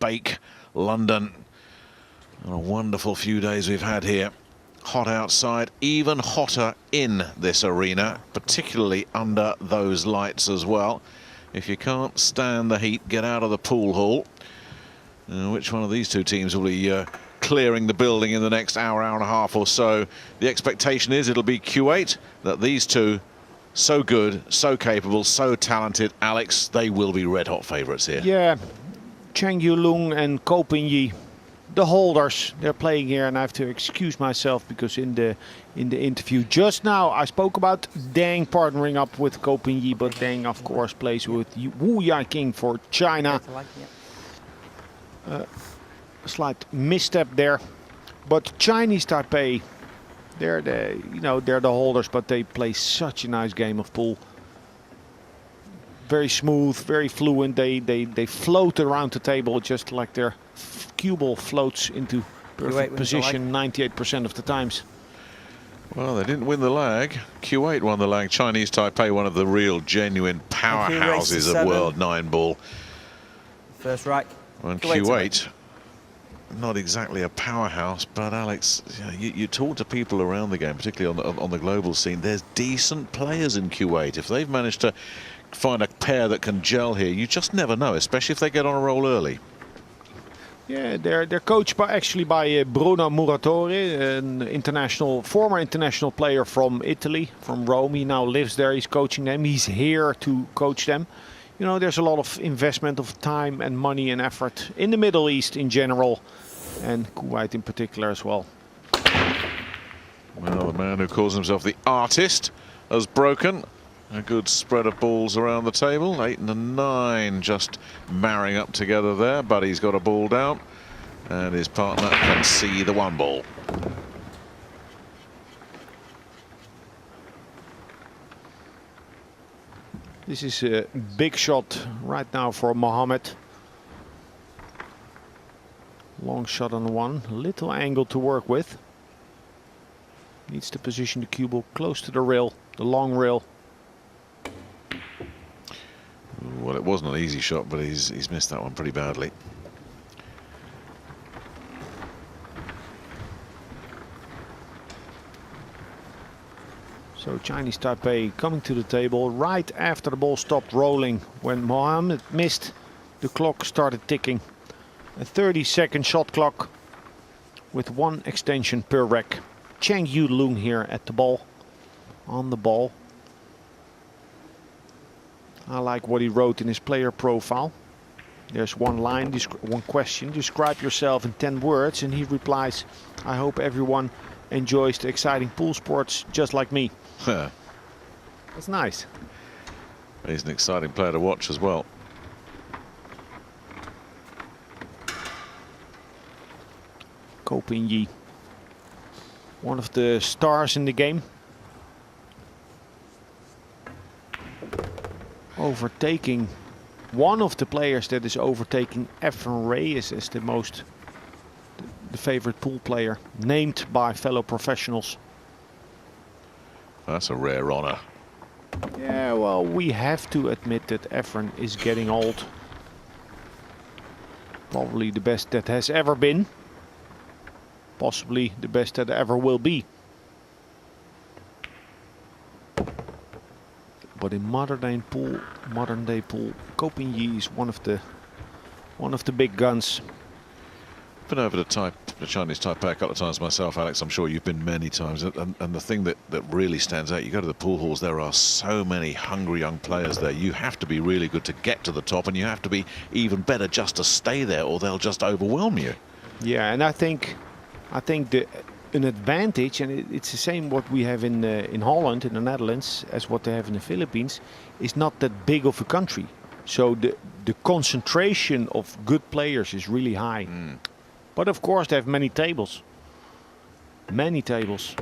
bake London. And a wonderful few days we've had here. Hot outside, even hotter in this arena, particularly under those lights as well. If you can't stand the heat, get out of the pool hall. Which one of these two teams will be clearing the building in the next hour, hour and a half or so? The expectation is it'll be Kuwait. That these two, so good, so capable, so talented, Alex, they will be red hot favourites here. Yeah, Chang Yu-Lung and Ko Pin-Yi, the holders, they're playing here, and I have to excuse myself because in the interview just now I spoke about Deng partnering up with Ko Pin-Yi, but Deng of course plays with Wu Yaqing for China. A slight misstep there, but Chinese Taipei, they're the holders, but they play such a nice game of pool. Very smooth, very fluent. They float around the table just like their cue ball floats into perfect position 98% of the times. Well, they didn't win the lag. Kuwait won the lag. Chinese Taipei, one of the real genuine powerhouses of World 9 ball. First right. And Kuwait, not exactly a powerhouse, but Alex, you talk to people around the game, particularly on the global scene. There's decent players in Kuwait. If they've managed to find a pair that can gel here, you just never know, especially if they get on a roll early. Yeah, they're coached by Bruno Muratore, an former international player from Italy, from Rome. He now lives there. He's coaching them. He's here to coach them. You know, there's a lot of investment of time and money and effort in the Middle East in general, and Kuwait in particular as well. Well, the man who calls himself the artist has broken. A good spread of balls around the table. 8 and 9 just marrying up together there. Buddy's got a ball down, and his partner can see the one ball. This is a big shot right now for Mohammed. Long shot on one, little angle to work with. Needs to position the cue ball close to the rail, the long rail. Well, it wasn't an easy shot, but he's missed that one pretty badly. So Chinese Taipei coming to the table right after the ball stopped rolling. When Mohammed missed, the clock started ticking. A 30-second shot clock with one extension per rack. Chang Yu-Lung here at the ball, on the ball. I like what he wrote in his player profile. There's one line, one question, describe yourself in 10 words, and he replies, I hope everyone enjoys the exciting pool sports just like me. That's nice. He's an exciting player to watch as well. Ko Pin-Yi, one of the stars in the game. Overtaking one of the players that is overtaking Efren Reyes as the favorite pool player, named by fellow professionals. That's a rare honor. Yeah, well, we have to admit that Efren is getting old. Probably the best that has ever been. Possibly the best that ever will be. But in modern day pool, Ko Pin-Yi is one of the big guns. Been over to the Chinese Taipei a couple of times myself, Alex. I'm sure you've been many times. And the thing that really stands out, you go to the pool halls, there are so many hungry young players there. You have to be really good to get to the top, and you have to be even better just to stay there, or they'll just overwhelm you. Yeah, and I think an advantage, and it's the same what we have in Holland, in the Netherlands, as what they have in the Philippines, is not that big of a country. So the concentration of good players is really high. But of course they have many tables. Many tables.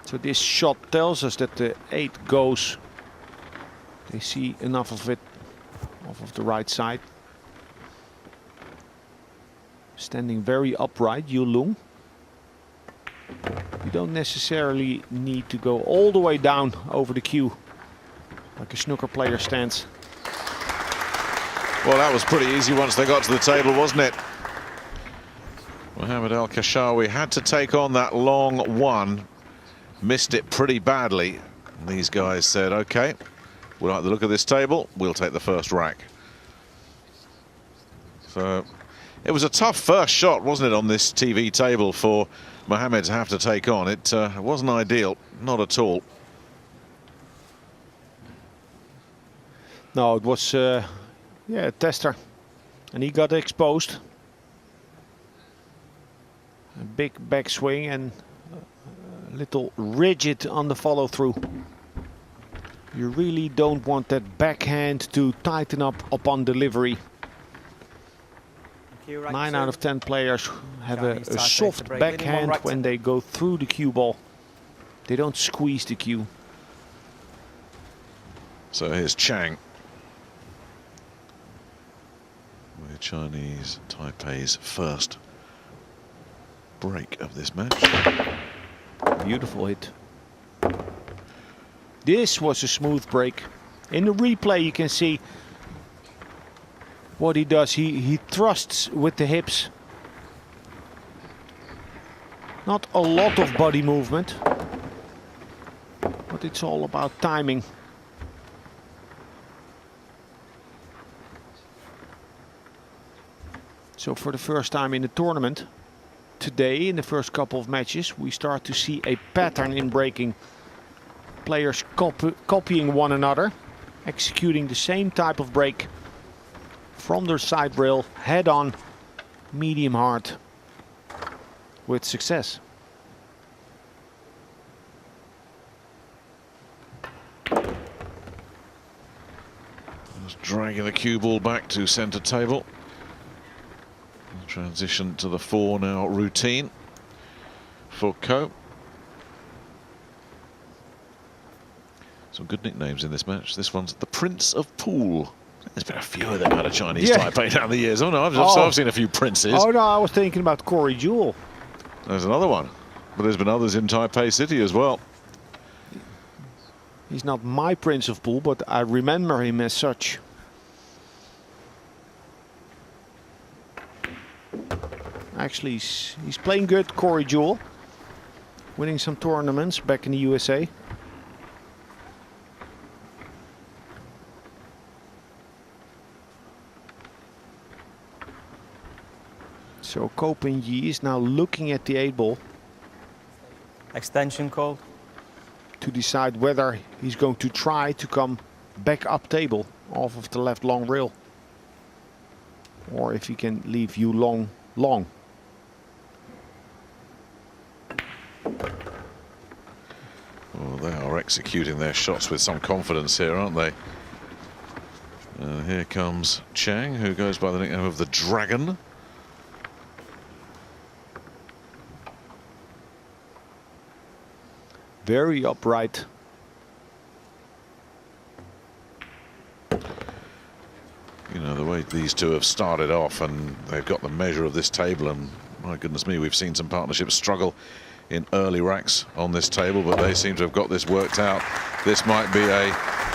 So this shot tells us that the 8 goes. They see enough of it off of the right side. Standing very upright, Yu-Lung. You don't necessarily need to go all the way down over the cue like a snooker player stands. Well, that was pretty easy once they got to the table, wasn't it? Mohamed Al Kashawi had to take on that long one. Missed it pretty badly. And these guys said, OK, we like the look of this table. We'll take the first rack. So it was a tough first shot, wasn't it, on this TV table for Mohamed to have to take on. It wasn't ideal, not at all. No, it was, yeah, a tester. And he got exposed. A big backswing and a little rigid on the follow through. You really don't want that backhand to tighten up upon delivery. 9 out of 10 players have a soft backhand when they go through the cue ball. They don't squeeze the cue. So here's Chang. With Chinese Taipei's first break of this match. Beautiful hit. This was a smooth break. In the replay you can see what he does. He thrusts with the hips. Not a lot of body movement, but it's all about timing. So for the first time in the tournament, today in the first couple of matches, we start to see a pattern in breaking. Players copying one another, executing the same type of break from their side rail, head on, medium hard, with success. Just dragging the cue ball back to centre table. Transition to the 4 now routine for Ko. Some good nicknames in this match. This one's the Prince of Pool. There's been a few of them out of Chinese Taipei down the years. Oh no, I've seen a few princes. Oh no, I was thinking about Corey Jewell. There's another one. But there's been others in Taipei City as well. He's not my Prince of Pool, but I remember him as such. Actually, he's playing good, Corey Jewell. Winning some tournaments back in the USA. So Ko Pin-Yi is now looking at the 8-ball. Extension called. To decide whether he's going to try to come back up table off of the left long rail. Or if he can leave you long. Well, they are executing their shots with some confidence here, aren't they? Here comes Chang, who goes by the nickname of the Dragon. Very upright. You know, the way these two have started off, and they've got the measure of this table, and my goodness me, we've seen some partnerships struggle in early racks on this table, but they seem to have got this worked out. This might be a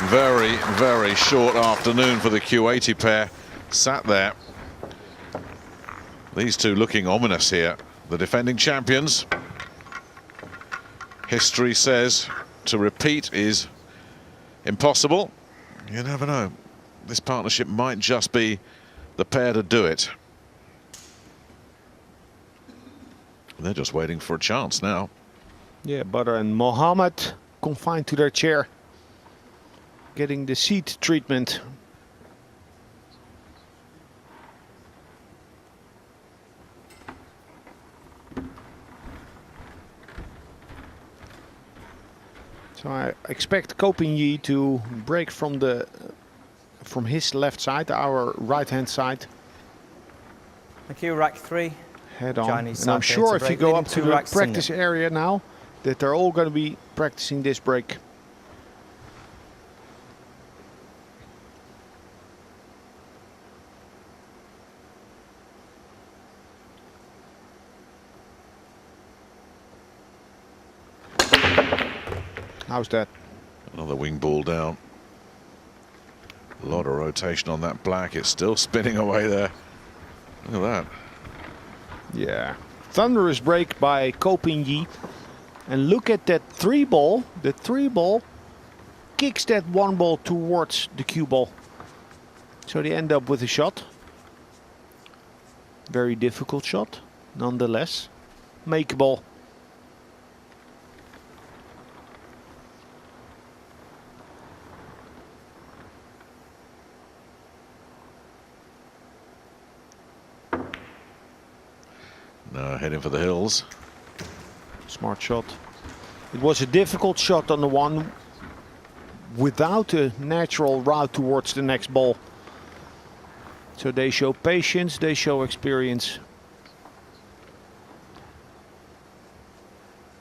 very, very short afternoon for the Kuwaiti pair. Sat there. These two looking ominous here. The defending champions. History says to repeat is impossible. You never know. This partnership might just be the pair to do it. They're just waiting for a chance now. Yeah, Badr and Mohammed confined to their chair, getting the seat treatment. So I expect Ko Pin-Yi to break from his left side, our right-hand side. Thank you, rack 3. Head on. Chinese and I'm side sure to if you break, go leading up to 2 the racks practice single. area now, that they're all going to be practicing this break. How's that? Another wing ball down. A lot of rotation on that black. It's still spinning away there. Look at that. Yeah. Thunderous break by Ko Ping-yi. And look at that 3-ball. The 3-ball kicks that 1-ball towards the cue ball. So they end up with a shot. Very difficult shot, nonetheless. Makeable. No, heading for the hills. Smart shot. It was a difficult shot on the one without a natural route towards the next ball. So they show patience, they show experience.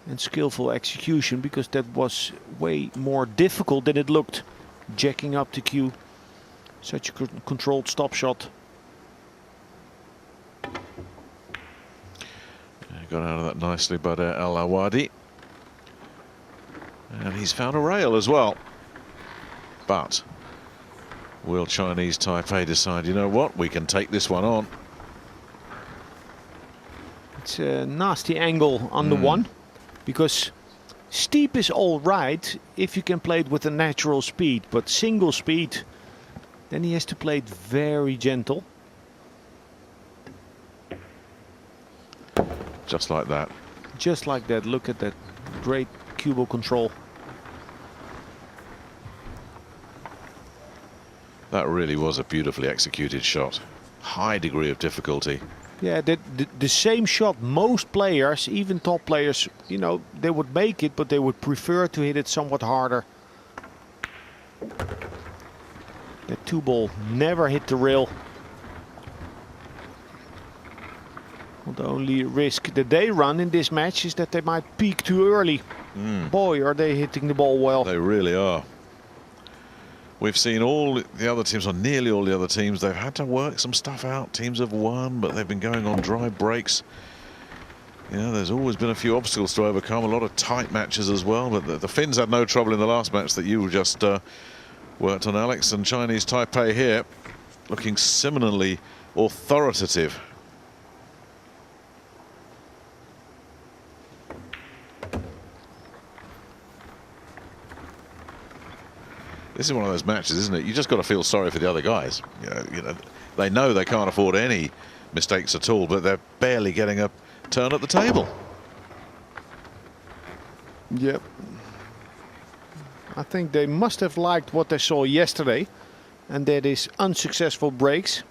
And skillful execution, because that was way more difficult than it looked. Jacking up the cue. Such a controlled stop shot. Got out of that nicely by Al Awadi. And he's found a rail as well. But will Chinese Taipei decide, you know what, we can take this one on? It's a nasty angle on the one, because steep is all right if you can play it with a natural speed, but single speed, then he has to play it very gentle. Just like that. Just like that. Look at that great cue ball control. That really was a beautifully executed shot. High degree of difficulty. Yeah, the same shot most players, even top players, you know, they would make it, but they would prefer to hit it somewhat harder. That 2-ball never hit the rail. Well, the only risk that they run in this match is that they might peak too early. Boy, are they hitting the ball well. They really are. We've seen all the other teams, or nearly all the other teams, they've had to work some stuff out. Teams have won, but they've been going on dry breaks. You know, there's always been a few obstacles to overcome, a lot of tight matches as well. But the Finns had no trouble in the last match that you just worked on, Alex. And Chinese Taipei here looking similarly authoritative. This is one of those matches, isn't it? You just got to feel sorry for the other guys. You know, they know they can't afford any mistakes at all, but they're barely getting a turn at the table. Yep. I think they must have liked what they saw yesterday, and that is unsuccessful breaks.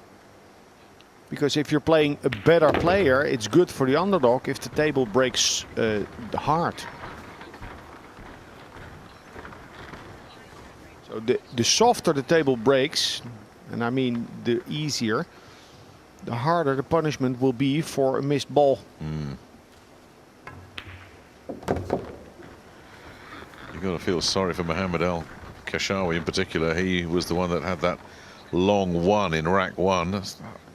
Because if you're playing a better player, it's good for the underdog if the table breaks hard. So the softer the table breaks, and I mean the easier, the harder the punishment will be for a missed ball. You've got to feel sorry for Mohammed El Kashawi in particular. He was the one that had that long one in rack 1.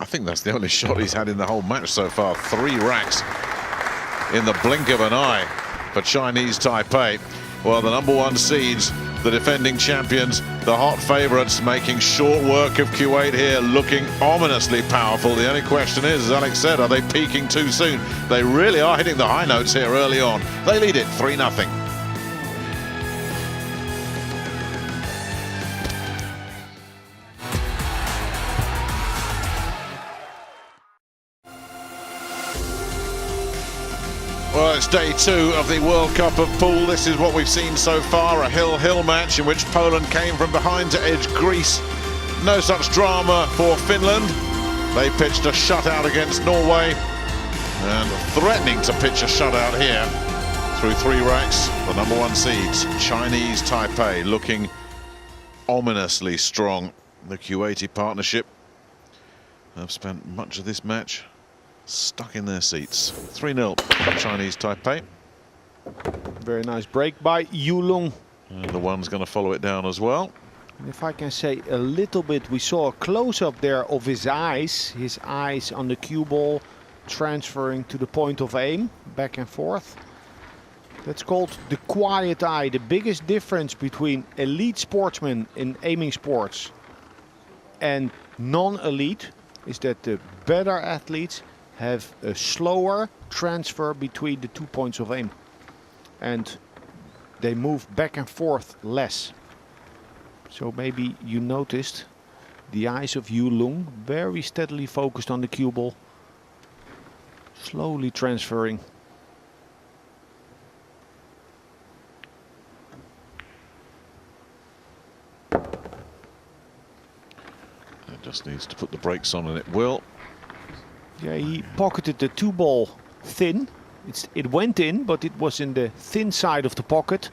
I think that's the only shot he's had in the whole match so far. 3 racks in the blink of an eye for Chinese Taipei. Well, the #1 seeds, the defending champions, the hot favourites, making short work of Kuwait here, looking ominously powerful. The only question is, as Alex said, are they peaking too soon? They really are hitting the high notes here early on. They lead it 3-0. Well, it's day 2 of the World Cup of Pool. This is what we've seen so far, a hill-hill match in which Poland came from behind to edge Greece. No such drama for Finland. They pitched a shutout against Norway and threatening to pitch a shutout here through 3 racks. The #1 seeds, Chinese Taipei, looking ominously strong. The Kuwaiti partnership have spent much of this match stuck in their seats. 3-0 Chinese Taipei. Very nice break by Yulong. And the one's going to follow it down as well. And if I can say a little bit, we saw a close-up there of his eyes on the cue ball, transferring to the point of aim, back and forth. That's called the quiet eye, the biggest difference between elite sportsmen in aiming sports and non-elite is that the better athletes have a slower transfer between the 2 points of aim. And they move back and forth less. So maybe you noticed the eyes of Yu Lung very steadily focused on the cue ball. Slowly transferring. It just needs to put the brakes on, and it will. Yeah, he pocketed the 2 ball thin. It went in, but it was in the thin side of the pocket.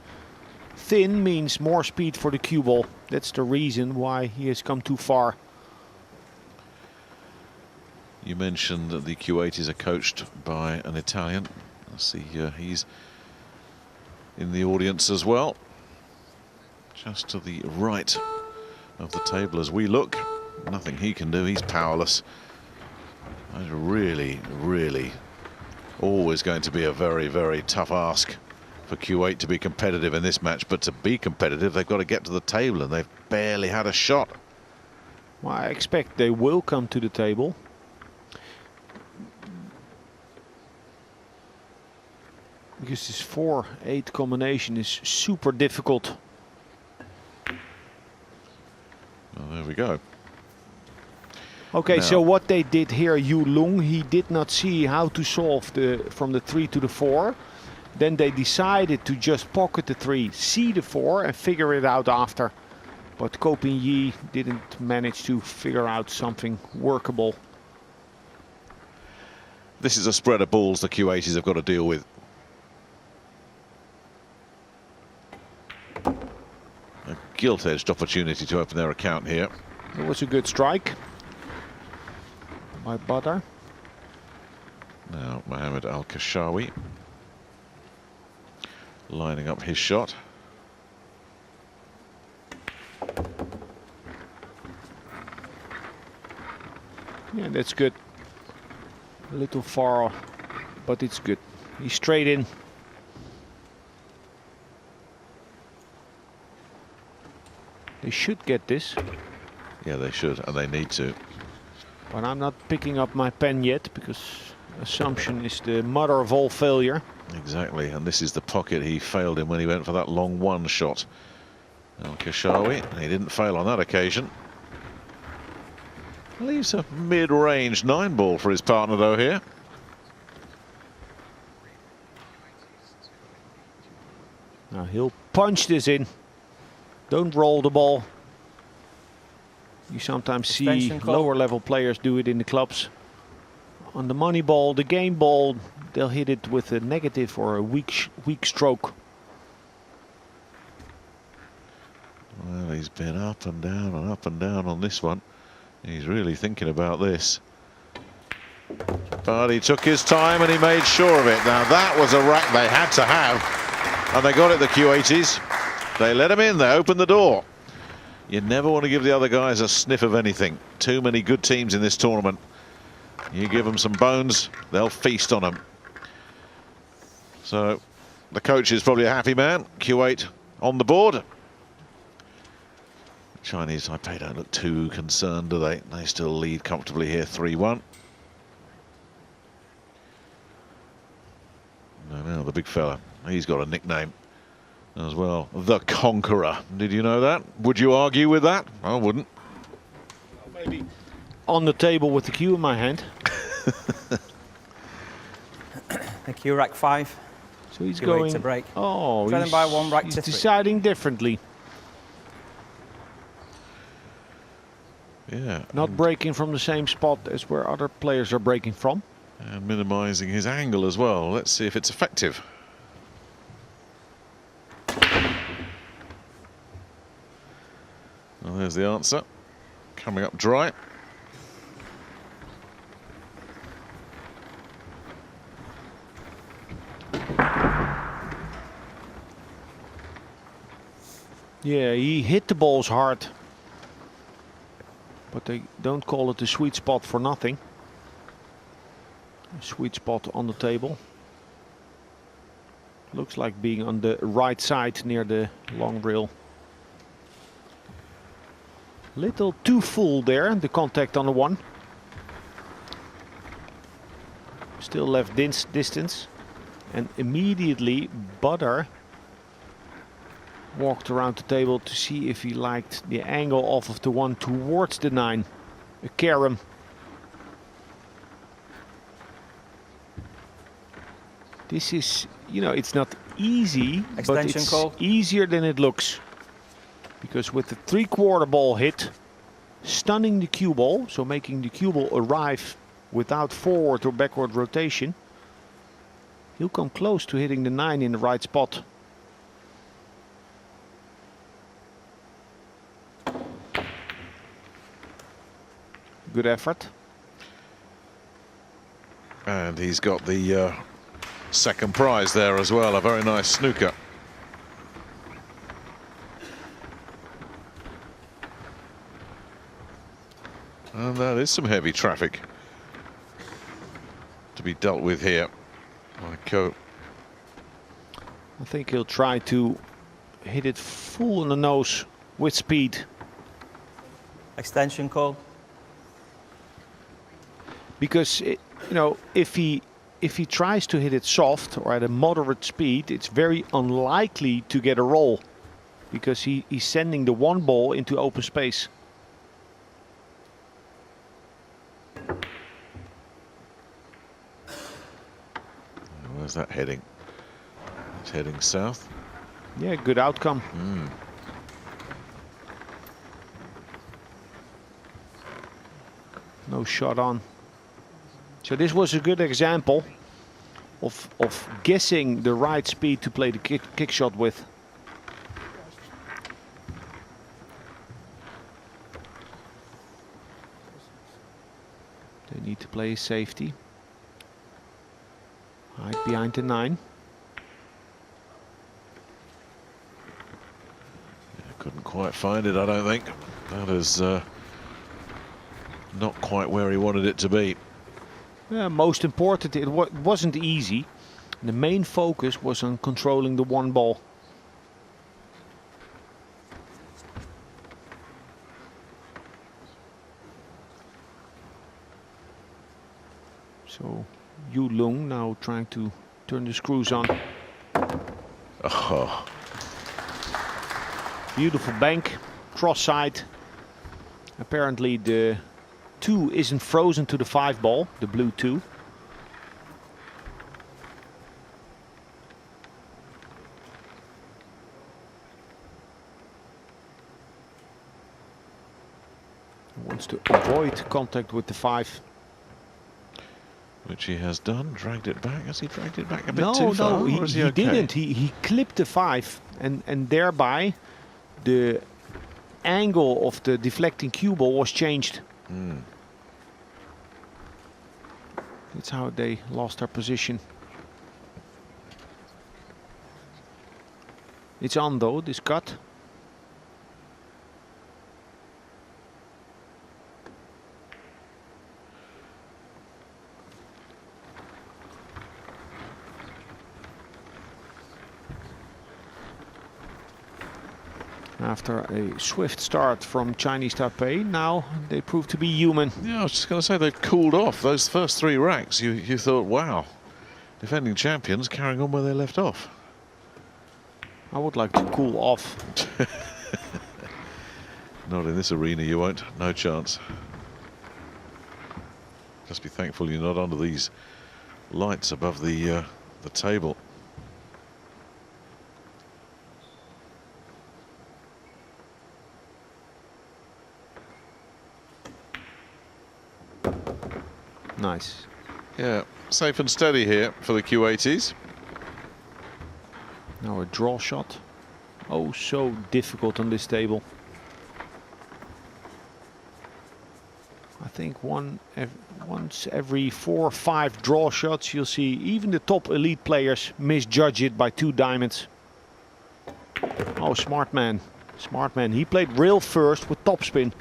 Thin means more speed for the cue ball. That's the reason why he has come too far. You mentioned that the Kuwaitis are coached by an Italian. I see he's in the audience as well. Just to the right of the table as we look. Nothing he can do, he's powerless. That's really, really always going to be a very, very tough ask for Kuwait to be competitive in this match. But to be competitive, they've got to get to the table, and they've barely had a shot. Well, I expect they will come to the table. Because this 4-8 combination is super difficult. Well, there we go. Okay, Now, so what they did here, Yu Lung, he did not see how to solve from the 3 to the 4. Then they decided to just pocket the 3, see the 4 and figure it out after. But Ko Pin Yi didn't manage to figure out something workable. This is a spread of balls the Kuwaitis have got to deal with. A gilt-edged opportunity to open their account here. It was a good strike by Badr. Now Mohammed Al-Kashawi lining up his shot. Yeah, that's good. A little far, but it's good. He's straight in. They should get this. Yeah, they should, and they need to. But I'm not picking up my pen yet, because assumption is the mother of all failure. Exactly, and this is the pocket he failed in when he went for that long 1 shot. Al-Kashawi, and he didn't fail on that occasion. Leaves a mid-range 9 ball for his partner though here. Now he'll punch this in. Don't roll the ball. You sometimes see Suspension call. lower level players do it in the clubs. On the money ball, the game ball, they'll hit it with a negative or a weak stroke. Well, he's been up and down on this one. He's really thinking about this. But he took his time and he made sure of it. Now that was a rack they had to have. And they got it, the Kuwaitis. They let him in, they opened the door. You never want to give the other guys a sniff of anything. Too many good teams in this tournament. You give them some bones, they'll feast on them. So the coach is probably a happy man. Kuwait on the board. Chinese Taipei don't look too concerned, do they? They still lead comfortably here, 3-1. Now the big fella, he's got a nickname as well, the Conqueror. Did you know that? Would you argue with that? I wouldn't. Maybe on the table with the cue in my hand. The cue rack 5. So he's Kuwait going to break. Oh, Trailing by 1, rack he's to 3. deciding differently. Yeah. Not breaking from the same spot as where other players are breaking from. And minimizing his angle as well. Let's see if it's effective. Well, there's the answer. Coming up dry. Yeah, he hit the balls hard. But they don't call it the sweet spot for nothing. A sweet spot on the table. Looks like being on the right side near the long rail. Little too full there, the contact on the one. Still left distance. And immediately Butter walked around the table to see if he liked the angle off of the one towards the 9. A carom. This is, you know, it's not easy, but it's easier than it looks. Because with the 3/4 ball hit, stunning the cue ball, so making the cue ball arrive without forward or backward rotation, he'll come close to hitting the 9 in the right spot. Good effort. And he's got the second prize there as well, a very nice snooker. And that is some heavy traffic to be dealt with here. I think he'll try to hit it full on the nose with speed. Extension call. Because you know, if he tries to hit it soft or at a moderate speed, it's very unlikely to get a roll, because he's sending the one ball into open space. Where's that heading? It's heading south. Yeah, good outcome. No shot on. So this was a good example of guessing the right speed to play the kick shot with. They need to play safety. Hide behind the 9. Couldn't quite find it, I don't think. That is not quite where he wanted it to be. Most important, it wasn't easy. The main focus was on controlling the one ball. So Yu Lung now trying to turn the screws on. Oh. Beautiful bank, cross side. Apparently the 2 isn't frozen to the 5 ball, the blue 2. Wants to avoid contact with the 5. Which he has done, dragged it back. Has he dragged it back a bit too far? No, he didn't. He clipped the 5 and thereby the angle of the deflecting cue ball was changed. That's how they lost their position. It's on though, this cut. After a swift start from Chinese Taipei, now they prove to be human. Yeah, I was just going to say they've cooled off. Those first 3 racks, you thought, wow, defending champions carrying on where they left off. I would like to cool off. Not in this arena, you won't. No chance. Just be thankful you're not under these lights above the table. Nice. Yeah, safe and steady here for the Kuwaitis. Now a draw shot. Oh, so difficult on this table. I think once every 4 or 5 draw shots, you'll see even the top elite players misjudge it by 2 diamonds. Oh, smart man. Smart man. He played rail first with topspin,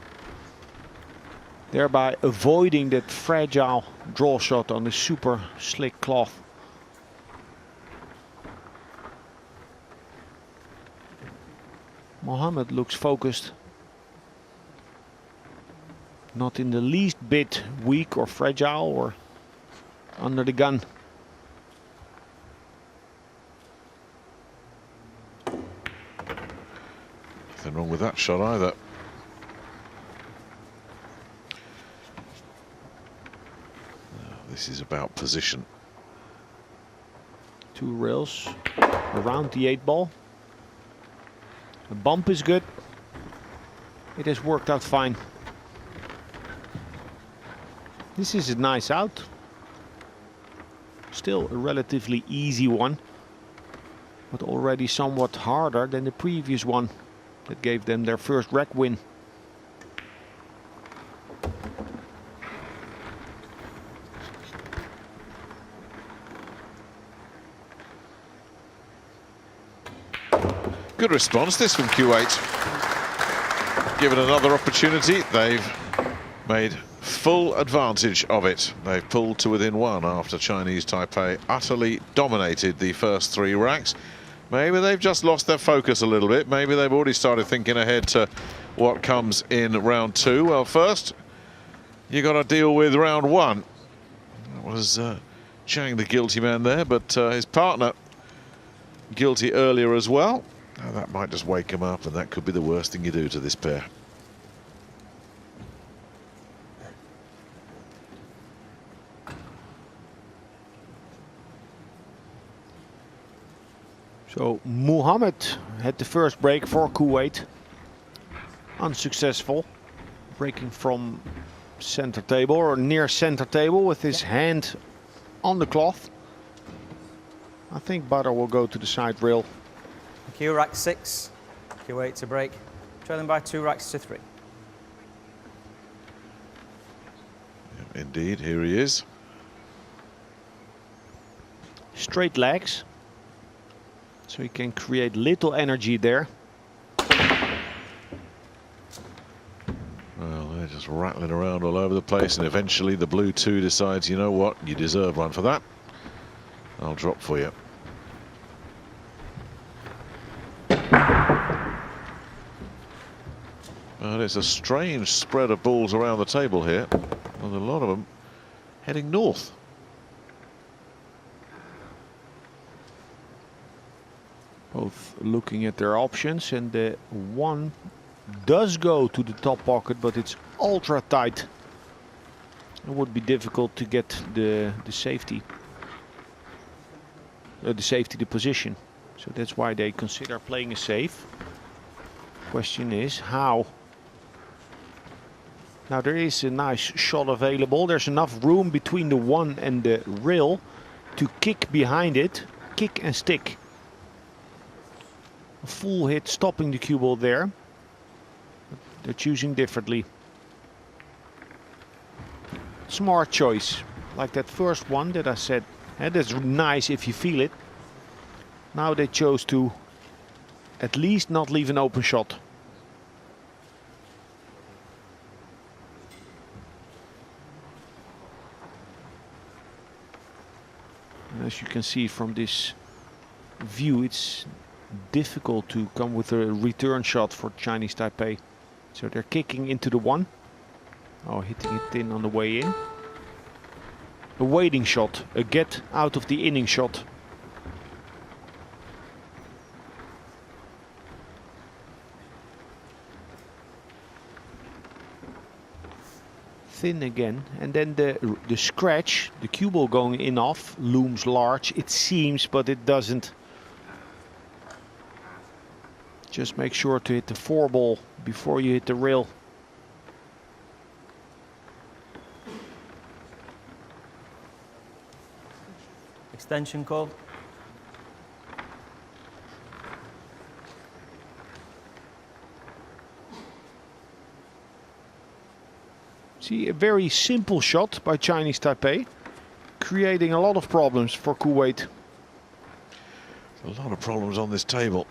thereby avoiding that fragile draw shot on the super slick cloth. Mohammed looks focused. not in the least bit weak or fragile or under the gun. Nothing wrong with that shot either. This is about position. 2 rails around the 8 ball. The bump is good. It has worked out fine. This is a nice out. Still a relatively easy one, but already somewhat harder than the previous one that gave them their first rack win. Good response this from Kuwait. Given another opportunity, they've made full advantage of it. They've pulled to within 1 after Chinese Taipei utterly dominated the first 3 racks. Maybe they've just lost their focus a little bit. Maybe they've already started thinking ahead to what comes in round 2. Well, first, you got to deal with round 1. That was Chang the guilty man there, but his partner guilty earlier as well. Now, that might just wake him up, and that could be the worst thing you do to this pair. So Muhammad had the first break for Kuwait. Unsuccessful. Breaking from center table or near center table with his hand on the cloth. I think Badr will go to the side rail. Thank you, rack 6. Kuwait to break. Trailing by 2 racks to 3. Indeed, here he is. Straight legs. So he can create little energy there. Well, they're just rattling around all over the place, and eventually the blue 2 decides, you know what, you deserve one for that. I'll drop for you. Well, it's a strange spread of balls around the table here, and a lot of them heading north. Both looking at their options, and the one does go to the top pocket, but it's ultra tight. It would be difficult to get the safety, the position. So that's why they consider playing a safe. Question is how. Now there is a nice shot available. There's enough room between the 1 and the rail to kick behind it, kick and stick. A full hit stopping the cue ball there. They're choosing differently. Smart choice. Like that first one that I said, that's nice if you feel it. Now they chose to at least not leave an open shot. And as you can see from this view, it's difficult to come with a return shot for Chinese Taipei. So they're kicking into the 1. Oh, hitting it in on the way in. A waiting shot, a get out of the inning shot. Thin again, and then the scratch, the cue ball going in off, looms large, it seems, but it doesn't. Just make sure to hit the 4 ball before you hit the rail. Extension call. See, a very simple shot by Chinese Taipei, creating a lot of problems for Kuwait. A lot of problems on this table.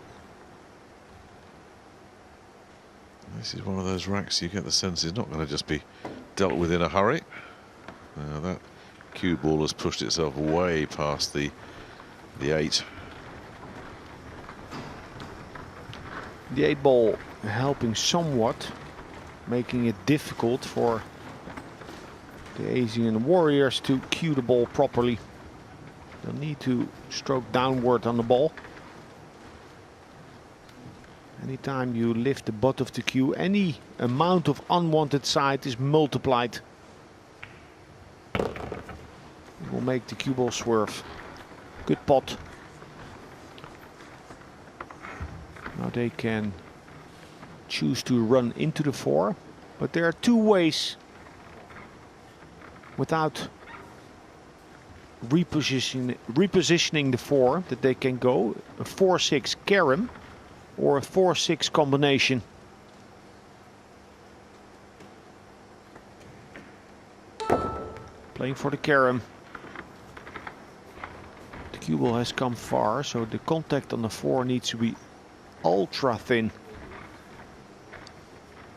This is one of those racks you get the sense is not going to just be dealt with in a hurry. That cue ball has pushed itself way past the 8. The 8 ball helping somewhat, making it difficult for The Asian warriors to cue the ball properly. They'll need to stroke downward on the ball. Anytime you lift the butt of the cue, any amount of unwanted side is multiplied. It will make the cue ball swerve. Good pot. Now they can choose to run into the 4, but there are 2 ways without repositioning the 4 that they can go. A 4-6 carom or a 4-6 combination. Playing for the carom. The cue ball has come far, so the contact on the 4 needs to be ultra thin.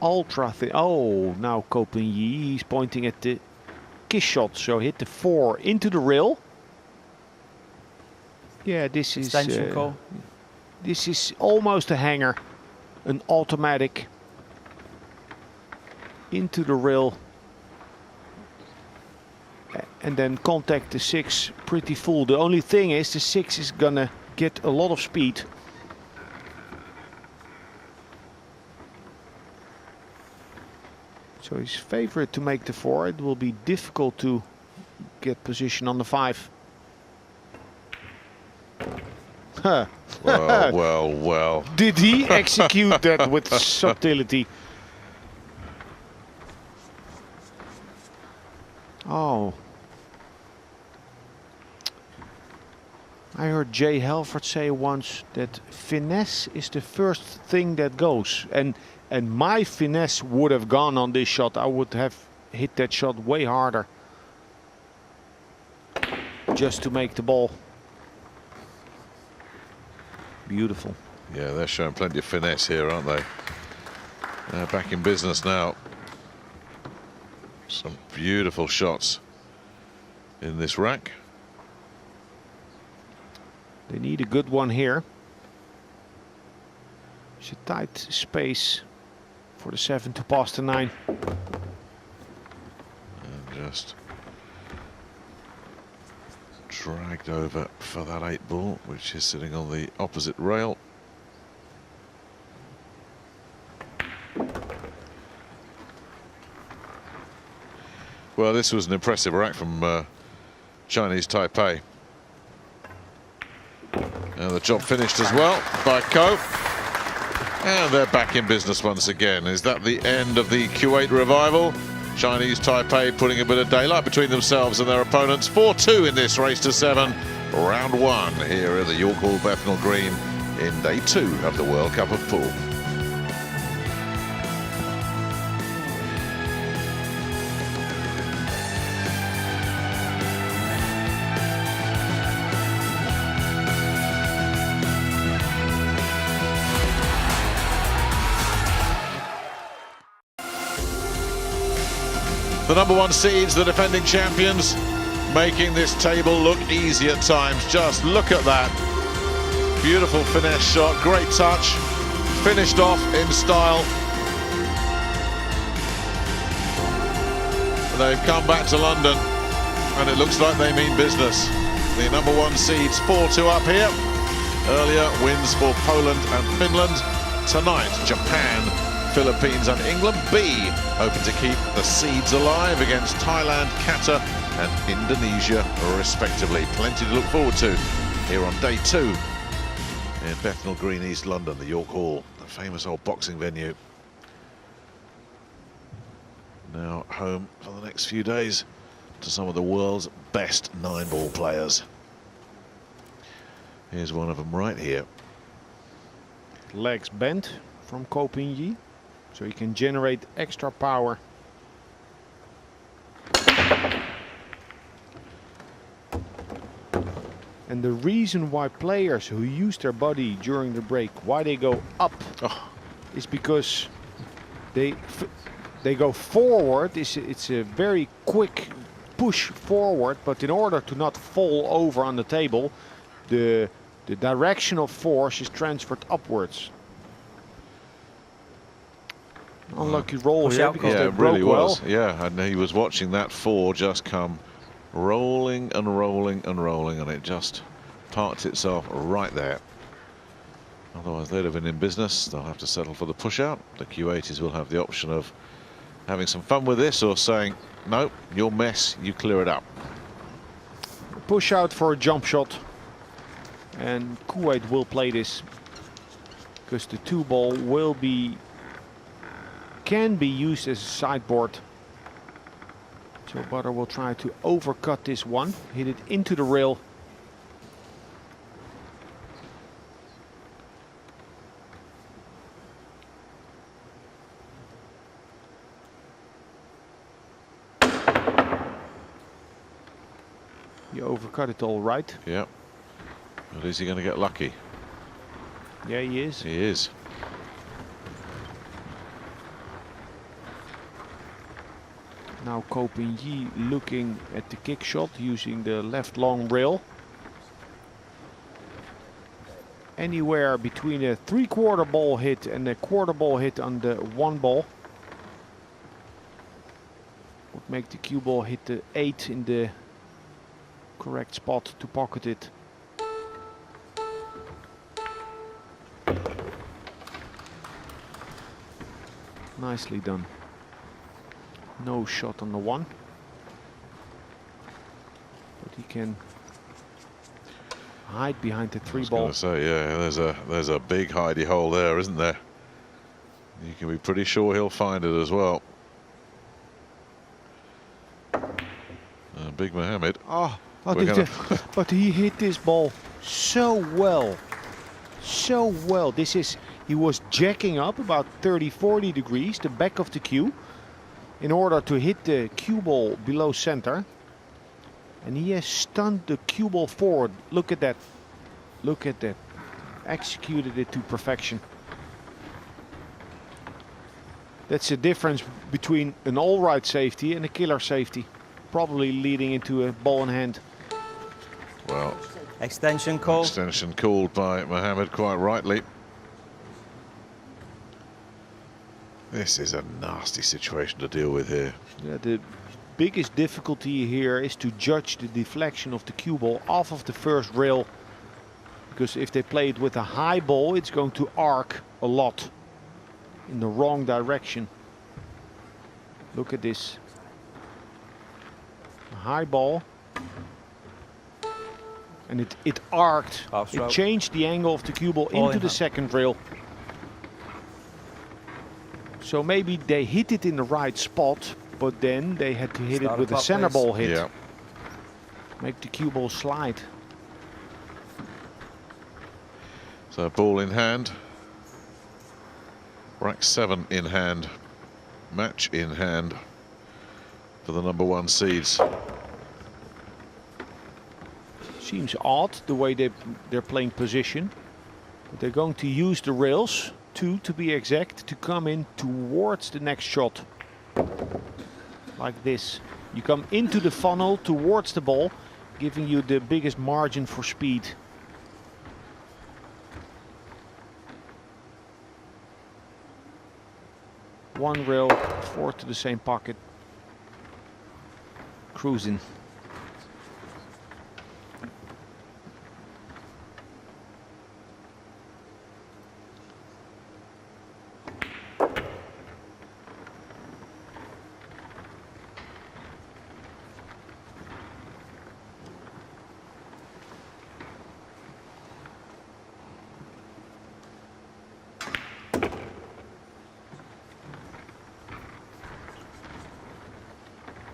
Ultra thin. Oh, now Copenhagen, he's pointing at the kiss shot, so hit the 4 into the rail. Yeah, this is call. This is almost a hanger, an automatic into the rail, and then contact the 6 pretty full. The only thing is the 6 is gonna get a lot of speed. So he's favored to make the 4. It will be difficult to get position on the 5. Huh. Well. Did he execute that with subtlety? Oh. I heard Jay Halford say once that finesse is the first thing that goes. And my finesse would have gone on this shot. I would have hit that shot way harder. Just to make the ball. Beautiful. Yeah, they're showing plenty of finesse here, aren't they? They're back in business now. Some beautiful shots in this rack. They need a good one here. It's a tight space for the 7 to pass the 9. And just dragged over for that 8 ball, which is sitting on the opposite rail. Well, this was an impressive rack from Chinese Taipei. And the job finished as well by Ko. And they're back in business once again. Is that the end of the Kuwait revival? Chinese Taipei putting a bit of daylight between themselves and their opponents. 4-2 in this race to 7. Round 1 here at the York Hall Bethnal Green in day 2 of the World Cup of Pool. The number 1 seeds, the defending champions, making this table look easy at times. Just look at that. Beautiful finesse shot, great touch, finished off in style. They've come back to London and it looks like they mean business. The number 1 seeds 4-2 up here. Earlier wins for Poland and Finland. Tonight, Japan, Philippines and England B hoping to keep the seeds alive against Thailand, Qatar and Indonesia respectively. Plenty to look forward to here on day 2 in Bethnal Green, East London, the York Hall, the famous old boxing venue. Now home for the next few days to some of the world's best 9-ball players. Here's one of them right here. Legs bent from Copenhagen, so he can generate extra power. And the reason why players who use their body during the break, why they go up, is because they go forward. It's a very quick push forward, but in order to not fall over on the table, the direction of force is transferred upwards. Unlucky roll Push here out because call. Yeah, they it really broke well. was. Yeah, and he was watching that 4 just come rolling and rolling and rolling, and it just parked itself right there. Otherwise, they'd have been in business. They'll have to settle for the push out. The Kuwaitis will have the option of having some fun with this or saying, no, your mess, you clear it up. Push out for a jump shot. And Kuwait will play this because the 2 ball can be used as a sideboard. So Butter will try to overcut this one, hit it into the rail. You overcut it all right. Yeah. But is he going to get lucky? Yeah, he is. He is. Now Ko Ping-yi looking at the kick shot using the left long rail. Anywhere between a 3/4 ball hit and a 1/4 ball hit on the 1 ball would make the cue ball hit the 8 in the correct spot to pocket it. Nicely done. No shot on the 1. But he can hide behind the 3 ball. I was going to say, yeah, there's a big hidey hole there, isn't there? You can be pretty sure he'll find it as well. Big Mohammed. Oh, but he hit this ball so well. So well. He was jacking up about 30-40 degrees, the back of the cue, in order to hit the cue ball below center. And he has stunned the cue ball forward. Look at that. Look at that. Executed it to perfection. That's the difference between an all-right safety and a killer safety. Probably leading into a ball in hand. Well, Extension call. extension called by Mohammed quite rightly. This is a nasty situation to deal with here. Yeah, the biggest difficulty here is to judge the deflection of the cue ball off of the first rail. Because if they play it with a high ball, it's going to arc a lot in the wrong direction. Look at this. A high ball. And it arced. It changed the angle of the cue ball into the second rail. So maybe they hit it in the right spot, but then they had to hit it with a center ball hit. Yeah. Make the cue ball slide. So ball in hand. Rack 7 in hand. Match in hand for the number 1 seeds. Seems odd the way they're playing position. But they're going to use the rails, 2 to be exact, to come in towards the next shot. Like this. You come into the funnel towards the ball, giving you the biggest margin for speed. One rail, 4 to the same pocket. Cruising.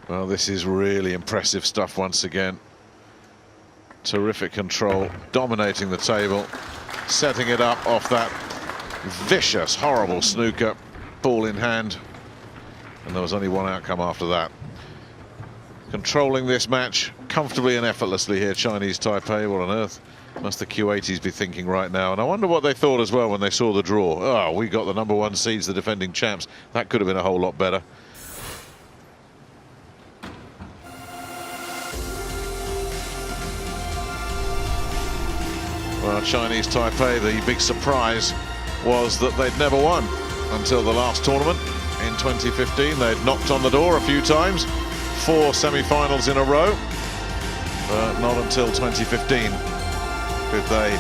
Well, this is really impressive stuff once again. Terrific control, dominating the table, setting it up off that vicious, horrible snooker, ball in hand. And there was only one outcome after that. Controlling this match comfortably and effortlessly here, Chinese Taipei. What on earth must the Kuwaitis be thinking right now? And I wonder what they thought as well when they saw the draw. Oh, we got the number 1 seeds, the defending champs. That could have been a whole lot better. Well, Chinese Taipei, the big surprise was that they'd never won until the last tournament. in 2015. They'd knocked on the door a few times, 4 semi-finals in a row, but not until 2015 did they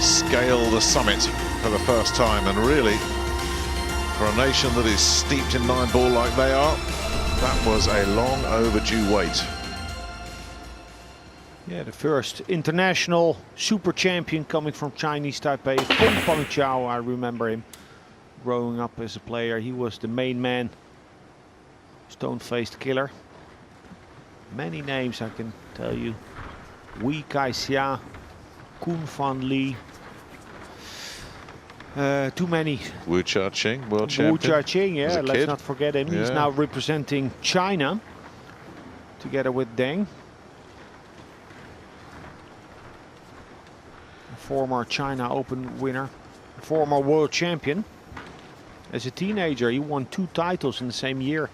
scale the summit for the first time. And really, for a nation that is steeped in 9-ball like they are, that was a long overdue wait. Yeah, the first international super champion coming from Chinese Taipei, Feng Pengchao. I remember him growing up as a player. He was the main man, stone-faced killer. Many names I can tell you. Wei Kai-xia, Kun Fan Li. Too many. Wu Cha-ching, world champion. Wu Cha-ching, yeah, let's kid. not forget him. Yeah. He's now representing China together with Deng. Former China Open winner, former world champion. As a teenager, he won 2 titles in the same year.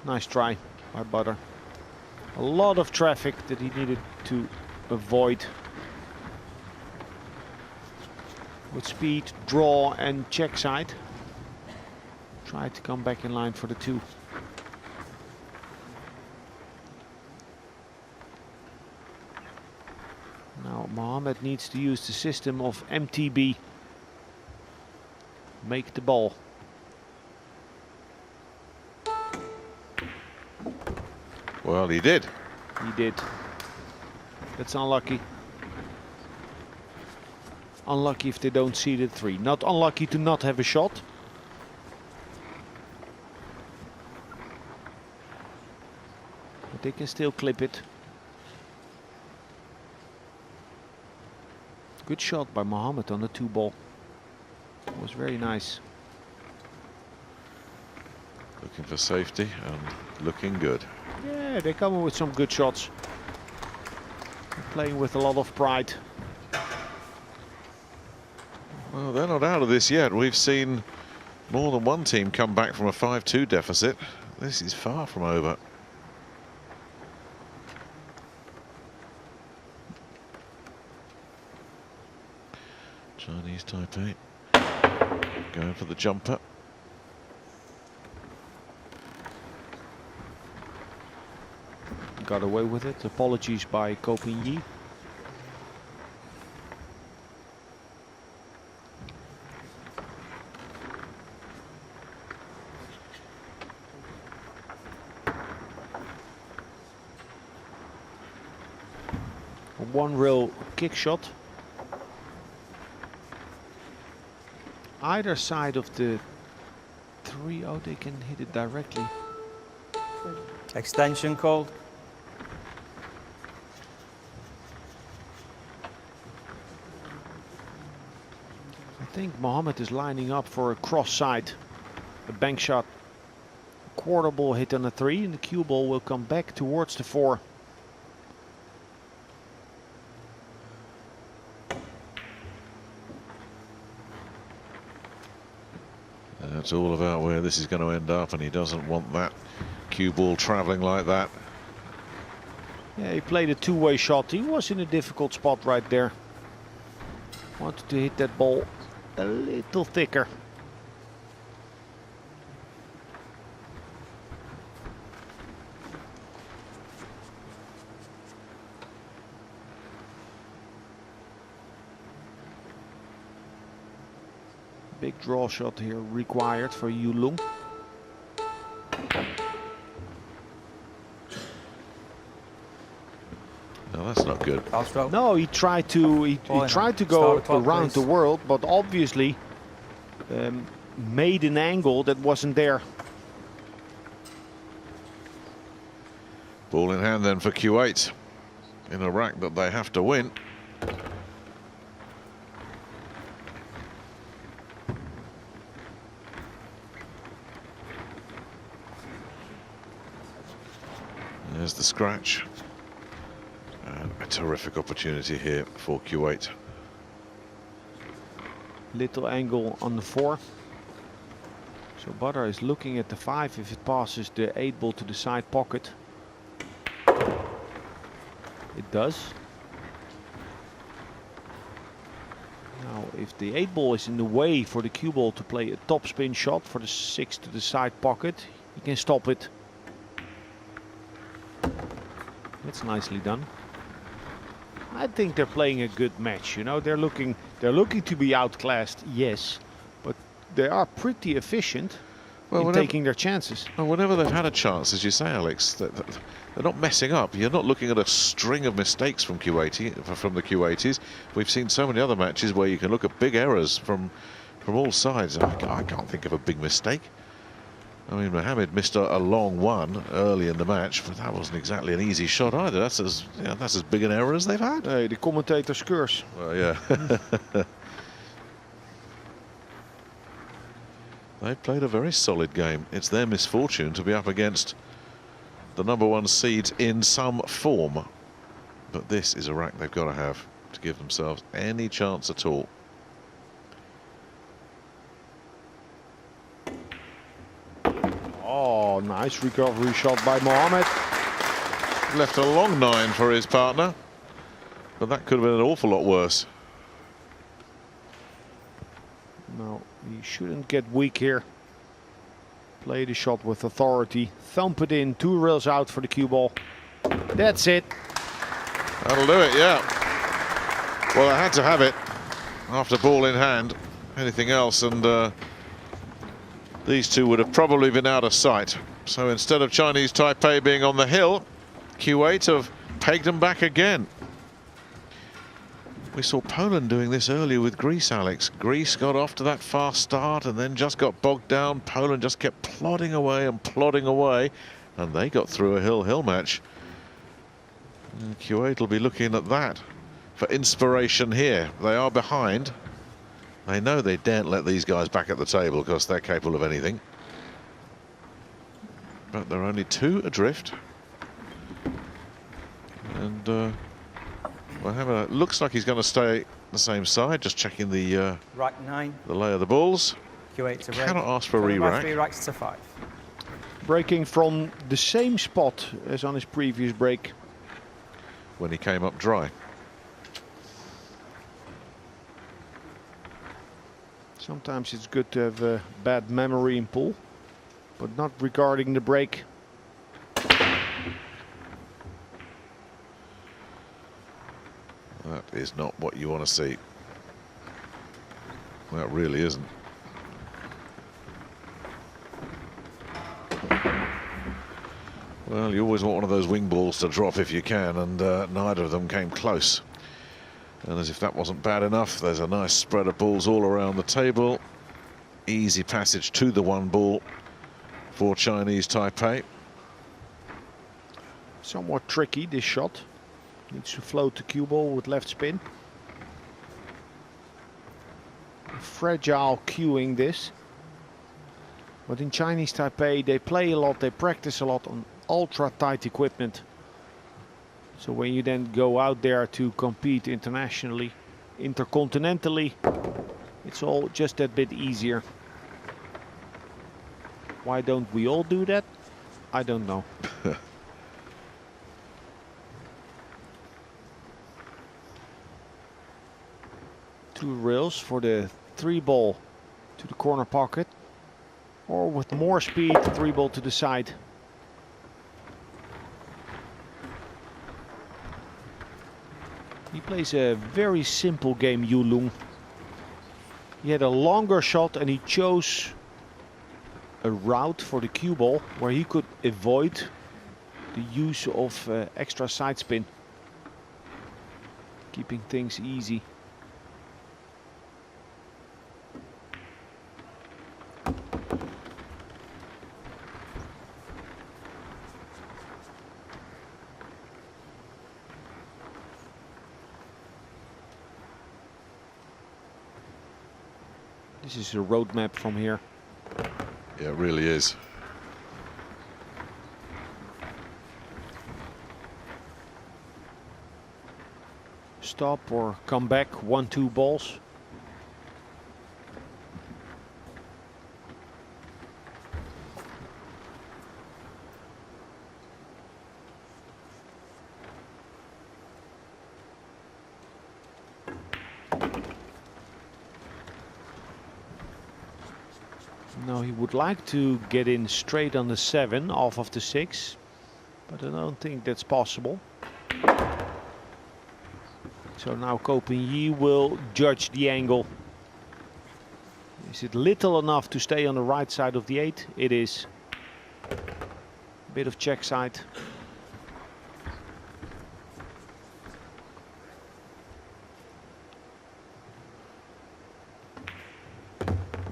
Nice try by Butter. A lot of traffic that he needed to avoid. With speed, draw and check side. Try to come back in line for the 2. Now Mohammed needs to use the system of MTB. Make the ball. Well, he did. He did. That's unlucky. Unlucky if they don't see the 3. Not unlucky to not have a shot. But they can still clip it. Good shot by Mohammed on the 2-ball. It was very nice. Looking for safety and looking good. Yeah, they come with some good shots. They're playing with a lot of pride. Well, they're not out of this yet. We've seen more than one team come back from a 5-2 deficit. This is far from over. Chinese Taipei going for the jumper. Got away with it. Apologies by Ko Pin-yi. One real kick shot. Either side of the 3, oh, they can hit it directly. Extension called. I think Mohammed is lining up for a cross side, a bank shot. Quarter ball hit on the 3 and the cue ball will come back towards the 4. That's all about where this is going to end up, and he doesn't want that cue ball traveling like that. Yeah, he played a 2-way shot. He was in a difficult spot right there. Wanted to hit that ball a little thicker. Big draw shot here required for Yulung. No, that's not good. No, he tried to he tried to go around the world, but obviously made an angle that wasn't there. Ball in hand then for Kuwait in a rack that they have to win. There's the scratch. And a terrific opportunity here for Kuwait. Little angle on the 4. So Butter is looking at the 5 if it passes the 8 ball to the side pocket. It does. Now if the 8 ball is in the way for the cue ball to play a top spin shot for the 6 to the side pocket, he can stop it. That's nicely done. I think they're playing a good match. You know, they're looking to be outclassed, yes, but they are pretty efficient in taking their chances. Well, whenever they've had a chance, as you say, Alex, they're not messing up. You're not looking at a string of mistakes from the Kuwaitis. We've seen so many other matches where you can look at big errors from all sides. I can't think of a big mistake. I mean, Mohammed missed a long one early in the match, but that wasn't exactly an easy shot either. That's as big an error as they've had. Hey, the commentator's curse. Well, yeah. They've played a very solid game. It's their misfortune to be up against the #1 seeds in some form. But this is a rack they've got to have to give themselves any chance at all. Oh, nice recovery shot by Mohammed. Left a long 9 for his partner, but that could have been an awful lot worse. No, he shouldn't get weak here. Play the shot with authority. Thump it in. 2 rails out for the cue ball. That's it. That'll do it, yeah. Well, I had to have it after ball in hand. Anything else, and these two would have probably been out of sight. So instead of Chinese Taipei being on the hill, Kuwait have pegged them back again. We saw Poland doing this earlier with Greece, Alex. Greece got off to that fast start and then just got bogged down. Poland just kept plodding away, and they got through a hill-hill match. And Kuwait will be looking at that for inspiration here. They are behind. They know they daren't let these guys back at the table because they're capable of anything. But they're only 2 adrift. And well, looks like he's going to stay the same side. Just checking the Rack 9. The lay of the balls. Kuwait to break. Cannot ask for a re-rack. 3 racks to 5. Breaking from the same spot as on his previous break. When he came up dry. Sometimes it's good to have a bad memory in pool, but not regarding the break. That is not what you want to see. That really isn't. Well, you always want one of those wing balls to drop if you can, and neither of them came close. And as if that wasn't bad enough, there's a nice spread of balls all around the table. Easy passage to the 1 ball for Chinese Taipei. Somewhat tricky, this shot. Needs to float the cue ball with left spin. Fragile cueing this. But in Chinese Taipei, they play a lot, they practice a lot on ultra tight equipment. So when you then go out there to compete internationally, intercontinentally, it's all just that bit easier. Why don't we all do that? I don't know. 2 rails for the 3 ball to the corner pocket, or with more speed, 3 ball to the side. He plays a very simple game, Yulung. He had a longer shot and he chose a route for the cue ball where he could avoid the use of extra side spin, keeping things easy. This is a roadmap from here. Yeah, it really is. Stop or come back, 1-2 balls. Now he would like to get in straight on the 7 off of the 6, but I don't think that's possible. So now Ko Ping-yi will judge the angle. Is it little enough to stay on the right side of the 8? It is. Bit of check side.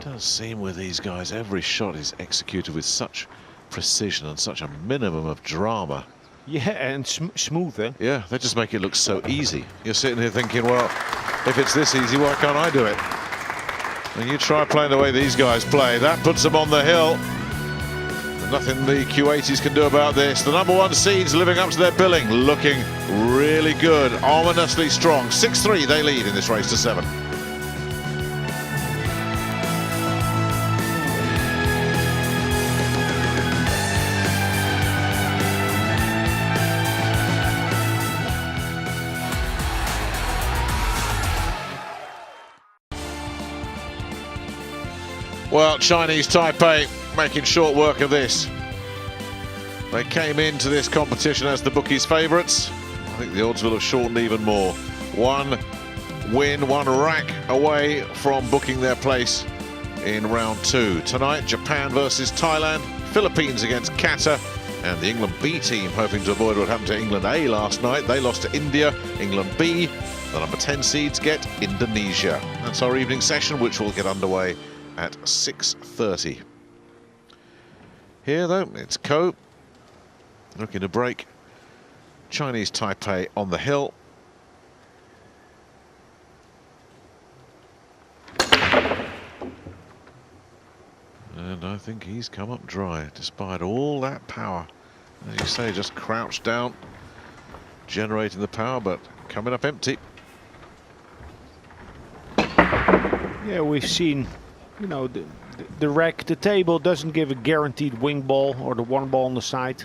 Does seem with these guys, every shot is executed with such precision and such a minimum of drama. Yeah, and smooth, eh? Yeah, they just make it look so easy. You're sitting here thinking, well, if it's this easy, why can't I do it? And you try playing the way these guys play, that puts them on the hill. Nothing the Kuwaitis can do about this. The #1 seeds living up to their billing, looking really good, ominously strong. 6-3 they lead in this race to 7. Well, Chinese Taipei making short work of this. They came into this competition as the bookies' favourites. I think the odds will have shortened even more. One win, one rack away from booking their place in round 2. Tonight, Japan versus Thailand, Philippines against Qatar, and the England B team hoping to avoid what happened to England A last night. They lost to India. England B, the #10 seeds, get Indonesia. That's our evening session, which will get underway at 6:30. Here, though, it's Ko looking to break Chinese Taipei on the hill. And I think he's come up dry, despite all that power. As you say, just crouched down, generating the power, but coming up empty. Yeah, we've seen, you know, the rack, the table doesn't give a guaranteed wing ball or the 1 ball on the side.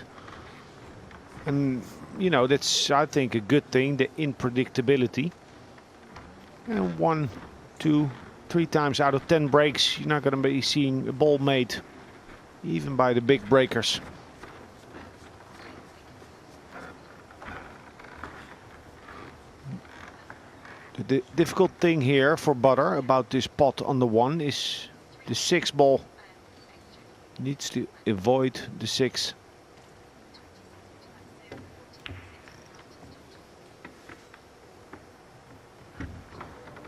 And, you know, that's, I think, a good thing, the unpredictability. And 1, 2, 3 times out of 10 breaks, you're not going to be seeing a ball made, even by the big breakers. The difficult thing here for Butter about this pot on the 1 is the 6 ball needs to avoid the 6.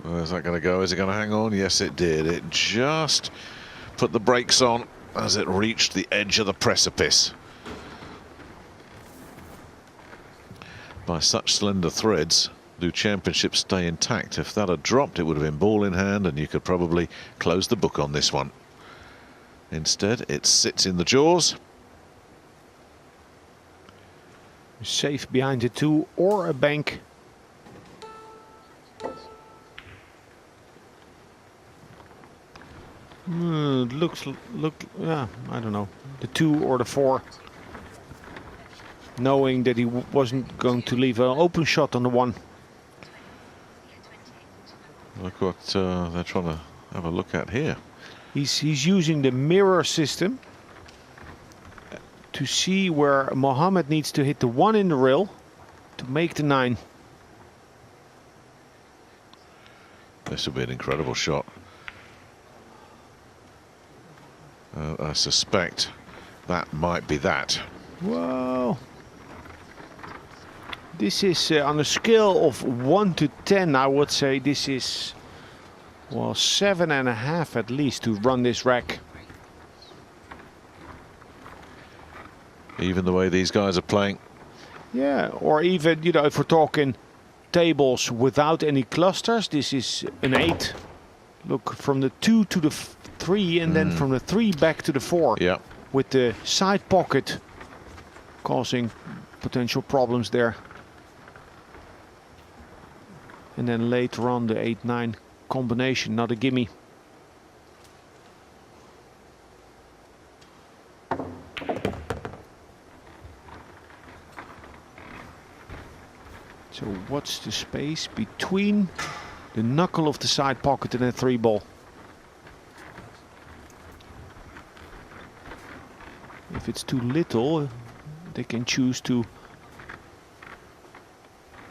Where's that going to go? Is it going to hang on? Yes, it did. It just put the brakes on as it reached the edge of the precipice. By such slender threads, do championships stay intact? If that had dropped, it would have been ball in hand, and you could probably close the book on this one. Instead, it sits in the jaws. Safe behind the 2 or a bank. Yeah, I don't know. The 2 or the 4. Knowing that he wasn't going to leave an open shot on the 1. Look what they're trying to have a look at here. He's using the mirror system to see where Mohammed needs to hit the 1 in the rail to make the 9. This will be an incredible shot. I suspect that might be that. Well, this is on a scale of 1 to 10, I would say this is, well, 7.5 at least to run this rack. Even the way these guys are playing. Yeah, or even, you know, if we're talking tables without any clusters, this is an 8. Look, from the 2 to the 3 and then from the 3 back to the 4. Yeah. With the side pocket causing potential problems there. And then later on the 8-9 combination, not a gimme. So what's the space between the knuckle of the side pocket and the 3 ball? if it's too little, they can choose to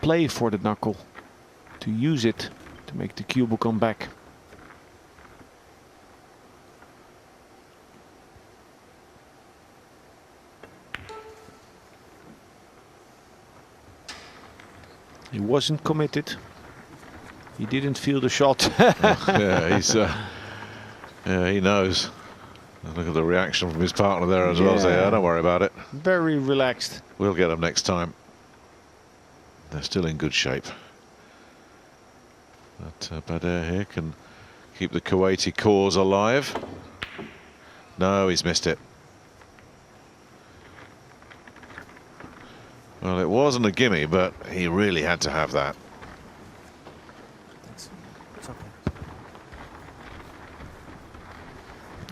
play for the knuckle, to use it to make the cue ball come back. He wasn't committed. He didn't feel the shot. Yeah, he's yeah, he knows. Look at the reaction from his partner there as well. Say, don't worry about it. Very relaxed. We'll get them next time. They're still in good shape. But Bader here can keep the Kuwaiti cause alive. No, he's missed it. Well, it wasn't a gimme, but he really had to have that. Thanks. It's okay.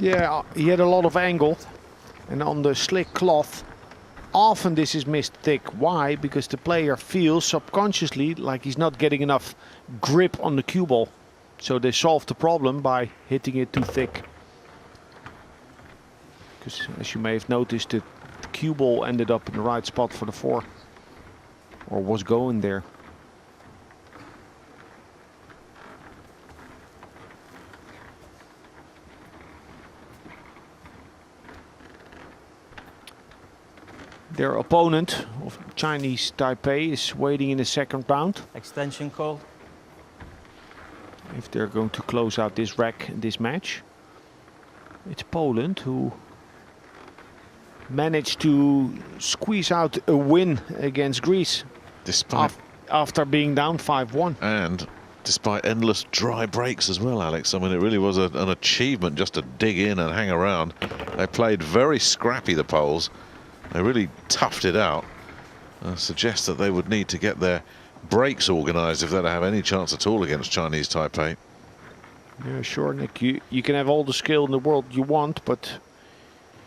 Yeah, he had a lot of angle. And on the slick cloth, often this is missed thick. Why? Because the player feels subconsciously like he's not getting enough grip on the cue ball. So they solve the problem by hitting it too thick. Because as you may have noticed, the cue ball ended up in the right spot for the 4. Or was going there. Their opponent of Chinese Taipei is waiting in the second round. Extension call. If they're going to close out this rack in this match. It's Poland who managed to squeeze out a win against Greece. Despite After being down 5-1. And despite endless dry breaks as well, Alex. I mean, it really was an achievement just to dig in and hang around. They played very scrappy, the Poles. They really toughed it out. Suggests that they would need to get their breaks organised if they're to have any chance at all against Chinese Taipei. Yeah, sure, Nick. You can have all the skill in the world you want, but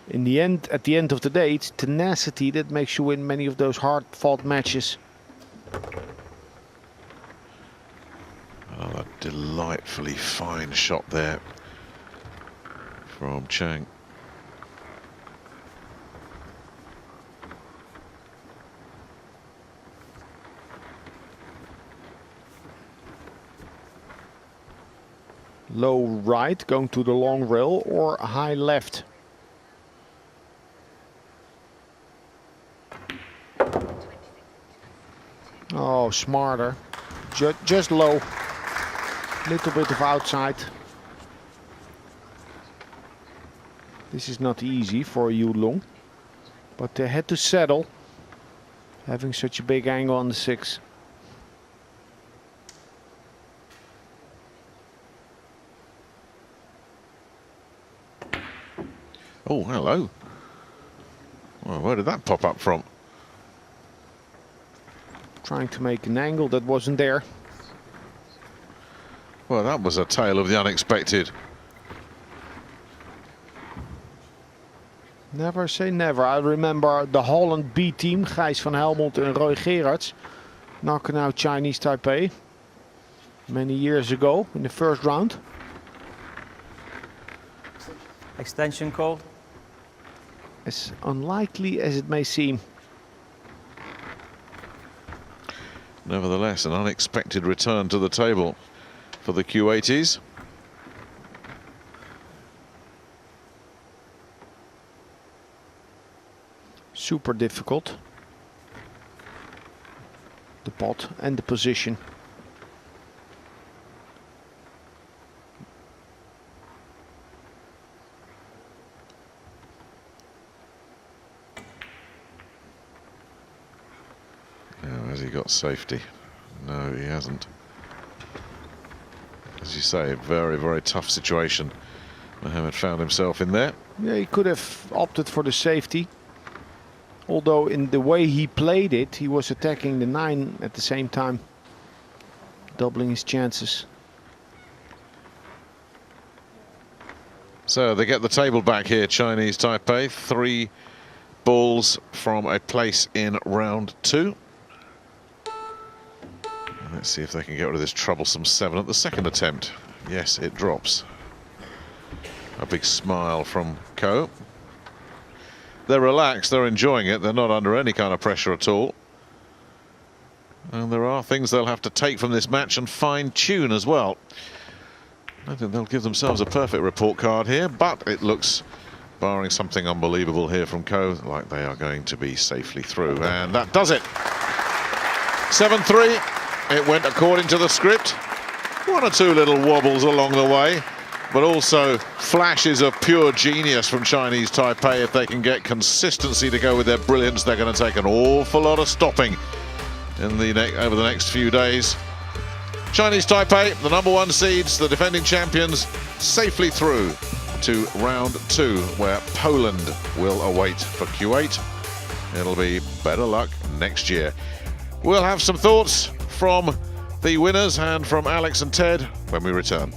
in the end, at the end of the day, it's tenacity that makes you win many of those hard-fought matches. Oh, a delightfully fine shot there from Chang. Low right, going to the long rail, or high left. Oh, smarter. Just low. Little bit of outside. This is not easy for Yu Long, but they had to settle, having such a big angle on the 6. Oh, hello. Well, where did that pop up from? Trying to make an angle that wasn't there. Well, that was a tale of the unexpected. Never say never. I remember the Holland B team, Gijs van Helmond and Roy Gerards, knocking out Chinese Taipei many years ago in the first round. Extension called. As unlikely as it may seem. Nevertheless, an unexpected return to the table for the Kuwaitis. Super difficult. The pot and the position. Now, has he got safety? No, he hasn't. As you say, a very, very tough situation Mohammed found himself in there. Yeah, he could have opted for the safety. Although in the way he played it, he was attacking the 9 at the same time, doubling his chances. So they get the table back here, Chinese Taipei. 3 balls from a place in round 2. Let's see if they can get rid of this troublesome 7 at the second attempt. Yes, it drops. A big smile from Ko. they're relaxed, they're enjoying it, they're not under any kind of pressure at all. And there are things they'll have to take from this match and fine-tune as well. I think they'll give themselves a perfect report card here, but it looks, barring something unbelievable here from Ko, like they are going to be safely through. And that does it. 7-3. It went according to the script. One or two little wobbles along the way, but also flashes of pure genius from Chinese Taipei. If they can get consistency to go with their brilliance, they're going to take an awful lot of stopping in the over the next few days. Chinese Taipei, the #1 seeds, the defending champions, safely through to round 2, where Poland will await for Kuwait. It'll be better luck next year. We'll have some thoughts from the winners and from Alex and Ted when we return.